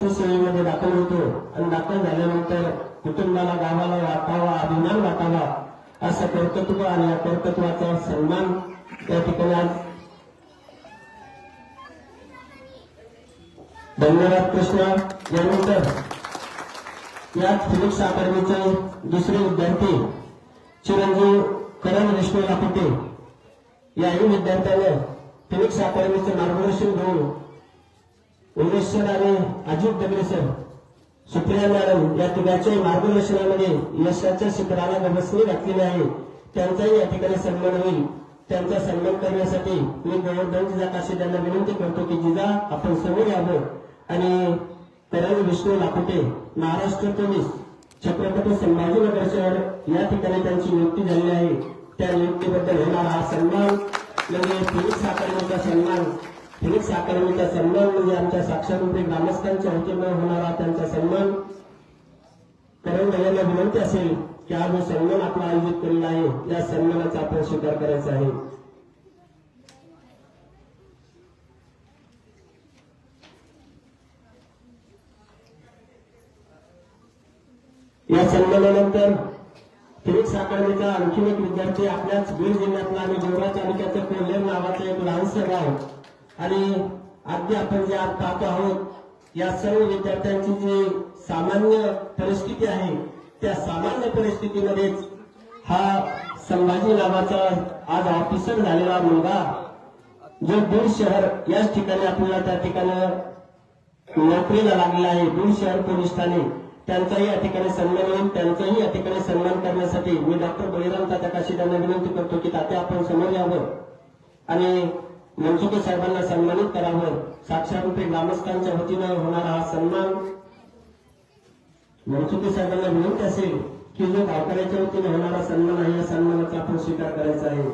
तो सेवेमध्ये दाखल होतो आणि दाखल झाल्यानंतर कुटुंबाला गावाला वाटावा अभिमान वाटावा असं कर्तृत्व आणि या कर्तृत्वाचा सन्मान या ठिकाणी आज धन्यवाद कृष्ण यानंतर याच फिनिक्स अकॅडमीचे दुसरे विद्यार्थी चिरंजीव करण विष्णू लापुटे याही विद्यार्थ्याने फिनिक्स अकॅडमीचे मार्गदर्शन घेऊन उमेश सर आणि अजित दगडे सर सुप्रिया मॅडम या तिघांच्या मार्गदर्शनामध्ये यशाच्या शिखराला गवसणी घातलेली आहे. त्यांचाही या ठिकाणी सन्मान होईल. त्यांचा सन्मान करण्यासाठी मी गोवर्धन जिजा काशी यांना विनंती करतो की जिजा आपण समोर यावं आणि करण विष्णू लापुटे महाराष्ट्र पोलीस छत्रपती संभाजीनगर शहर या ठिकाणी त्यांची नियुक्ती झालेली आहे. त्या नियुक्तीबद्दल होणारा हा सन्मान म्हणजे फिनिक्स अकॅडमीचा सन्मान. फिनिक्स अकॅडमीचा सन्मान म्हणजे आमच्या साक्षररूपी ग्रामस्थांच्या वतीनं होणारा त्यांचा सन्मान. करण यांना विनंती असेल की हा जो सन्मान आपण आयोजित केलेला आहे या सन्मानाचा आपण स्वीकार करायचा आहे. या सन्मानानंतर फिनिक्स अकॅडमीचा आणखी एक विद्यार्थी आपल्याच बीड जिल्ह्यातला आणि गोरा तालुक्याचं कोल्हेर नावाचं एक लहानसं गाव आणि अगदी आपण जे आज पाहतो आहोत या सर्व विद्यार्थ्यांची जी सामान्य परिस्थिती आहे त्या सामान्य परिस्थितीमध्येच हा संभाजी नावाचा आज ऑफिसर झालेला मुलगा जो बीड शहर याच ठिकाणी आपल्याला त्या ठिकाणी नोकरीला लागलेला आहे. बीड शहर पोलीस ठाणे त्यांचाही या ठिकाणी सन्मान होईल. त्यांचाही या ठिकाणी सन्मान करण्यासाठी मी डॉक्टर बळीराम तात्या काशी यांना विनंती करतो की तात्या आपण समोर यावं आणि मनसुखे साहेबांना सन्मानित करावं. साक्षररूपी ग्रामस्थांच्या वतीनं होणारा हा सन्मान मनसुखे साहेबांना विनंती असेल की जो गावकऱ्याच्या वतीनं होणारा सन्मान आहे या सन्मानाचा आपण स्वीकार करायचा आहे.